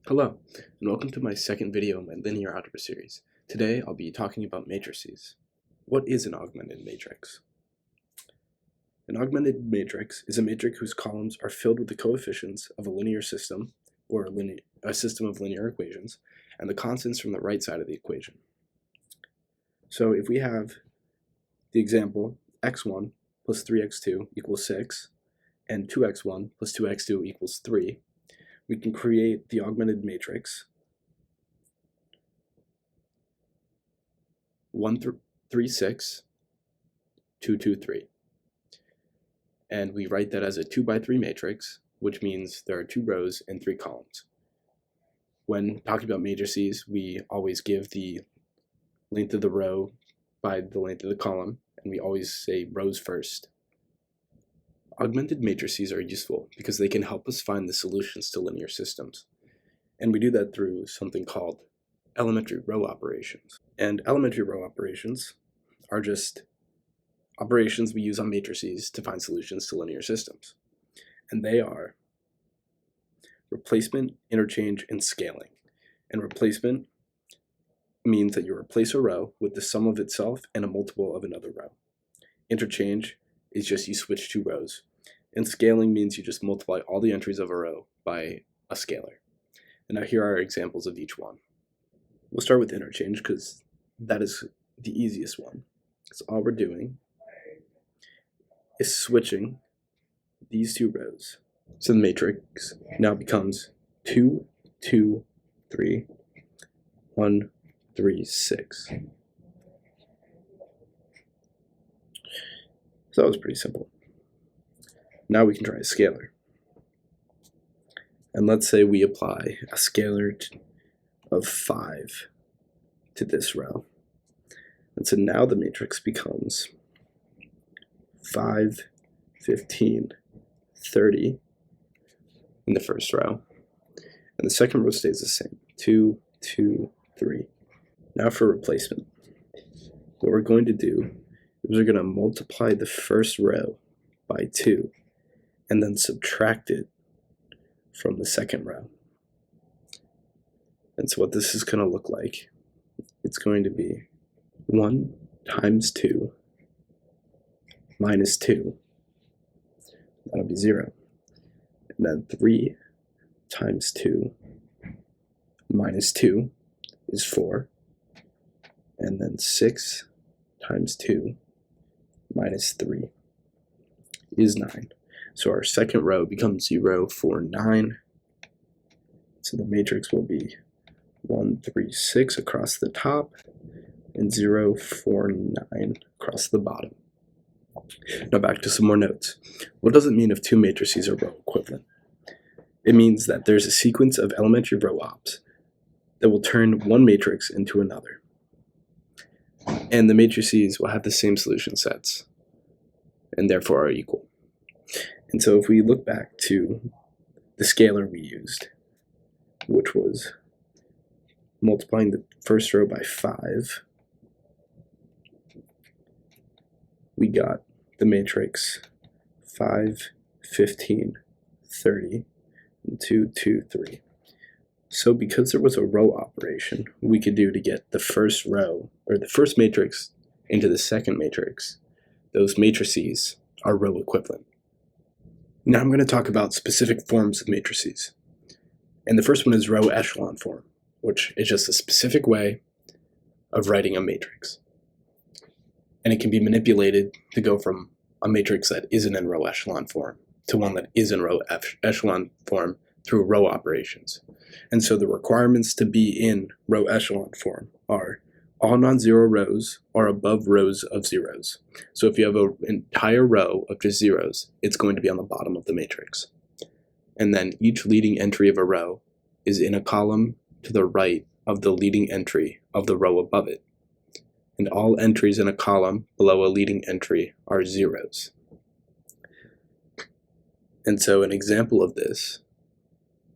Hello, and welcome to my second video in my linear algebra series. Today I'll be talking about matrices. What is an augmented matrix? An augmented matrix is a matrix whose columns are filled with the coefficients of a linear system, or a system of linear equations, and the constants from the right side of the equation. So if we have the example x1 plus 3x2 equals 6, and 2x1 plus 2x2 equals 3, we can create the augmented matrix 1, 3, 6, 2, 2, 3. And we write that as a 2 by 3 matrix, which means there are 2 rows and 3 columns. When talking about matrices, we always give the length of the row by the length of the column, and we always say rows first. Augmented matrices are useful because they can help us find the solutions to linear systems. And we do that through something called elementary row operations. And elementary row operations are just operations we use on matrices to find solutions to linear systems. And they are replacement, interchange, and scaling. And replacement means that you replace a row with the sum of itself and a multiple of another row. Interchange is just you switch 2 rows. And scaling means you just multiply all the entries of a row by a scalar. And now here are examples of each one. We'll start with interchange because that is the easiest one. So all we're doing is switching these 2 rows. So the matrix now becomes 2, 2, 3, 1, 3, 6. So that was pretty simple. Now we can try a scalar. And let's say we apply a scalar of 5 to this row. And so now the matrix becomes 5, 15, 30 in the first row. And the second row stays the same, 2, 2, 3. Now for replacement. What we're going to do is we're going to multiply the first row by 2 and then subtract it from the second row. And so what this is going to look like, it's going to be 1 times 2 minus 2. That'll be 0. And then 3 times 2 minus 2 is 4. And then 6 times 2 minus 3 is 9. So our second row becomes 0, 4, 9. So the matrix will be 1, 3, 6 across the top and 0, 4, 9 across the bottom. Now back to some more notes. What does it mean if 2 matrices are row equivalent? It means that there's a sequence of elementary row ops that will turn one matrix into another. And the matrices will have the same solution sets and therefore are equal. And so if we look back to the scalar we used, which was multiplying the first row by 5, we got the matrix 5, 15, 30, and 2, 2, 3. So because there was a row operation we could do to get the first row, or the first matrix into the second matrix, those matrices are row equivalent. Now I'm going to talk about specific forms of matrices. And the first one is row echelon form, which is just a specific way of writing a matrix. And it can be manipulated to go from a matrix that isn't in row echelon form to one that is in row echelon form through row operations. And so the requirements to be in row echelon form are all non-zero rows are above rows of zeros. So if you have an entire row of just zeros, it's going to be on the bottom of the matrix. And then each leading entry of a row is in a column to the right of the leading entry of the row above it. And all entries in a column below a leading entry are zeros. And so an example of this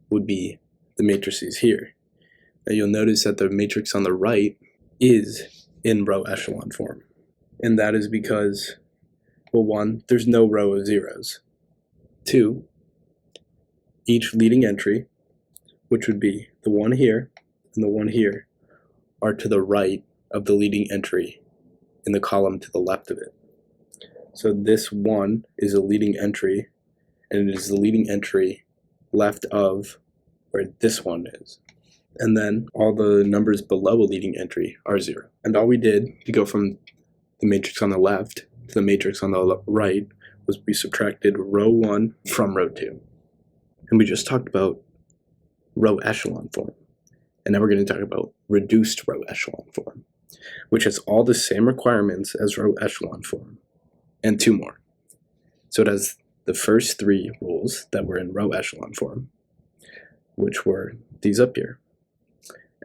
would be the matrices here. Now you'll notice that the matrix on the right is in row echelon form. And that is because, well, 1, there's no row of zeros. 2, each leading entry which would be the one here and the one here, are to the right of the leading entry in the column to the left of it. So this 1 is a leading entry, and it is the leading entry left of where this one is. And then all the numbers below a leading entry are 0. And all we did to go from the matrix on the left to the matrix on the right was we subtracted row 1 from row 2. And we just talked about row echelon form. And now we're going to talk about reduced row echelon form, which has all the same requirements as row echelon form, and 2 more. So it has the first 3 rules that were in row echelon form, which were these up here.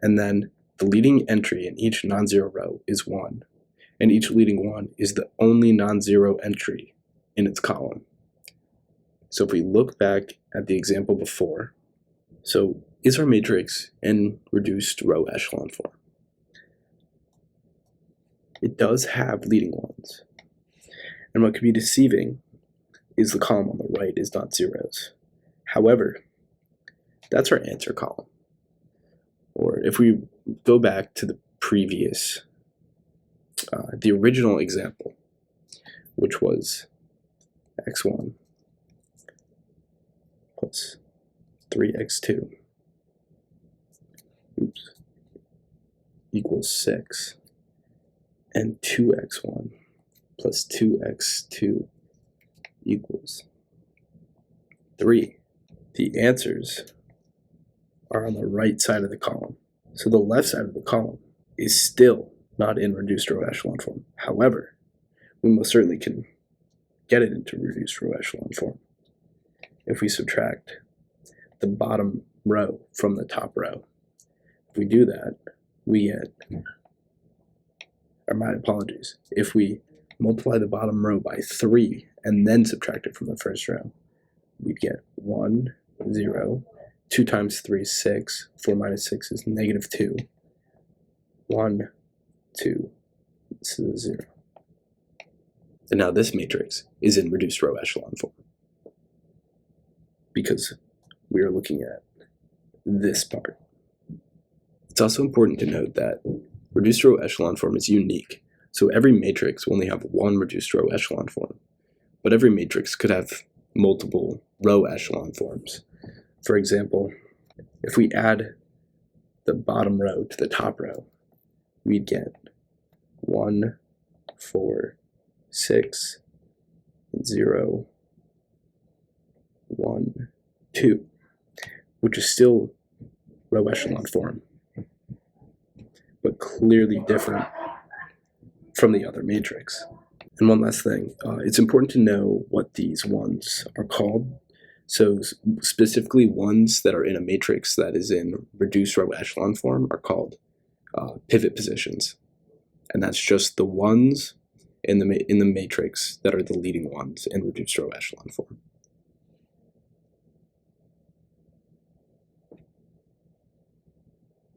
And then the leading entry in each non-zero row is 1, and each leading 1 is the only non-zero entry in its column. So if we look back at the example before, so is our matrix in reduced row echelon form? It does have leading 1s. And what could be deceiving is the column on the right is not zeros. However, that's our answer column. Or if we go back to the previous, the original example, which was x1 plus 3x2 equals 6, and 2x1 plus 2x2 equals 3. The answers are on the right side of the column. So the left side of the column is still not in reduced row echelon form. However, we most certainly can get it into reduced row echelon form if we subtract the bottom row from the top row. If we do that, we get, or my apologies, if we multiply the bottom row by 3 and then subtract it from the first row, we'd get 1, 0, 2 times 3 is 6, 4 minus 6 is negative 2, 1, 2, this is 0. And now this matrix is in reduced row echelon form because we are looking at this part. It's also important to note that reduced row echelon form is unique. So every matrix will only have one reduced row echelon form, but every matrix could have multiple row echelon forms. For example, if we add the bottom row to the top row, we'd get 1, 4, 6, 0, 1, 2, which is still row echelon form, but clearly different from the other matrix. And one last thing, it's important to know what these ones are called. So specifically ones that are in a matrix that is in reduced row echelon form are called pivot positions. And that's just the ones in the matrix that are the leading ones in reduced row echelon form.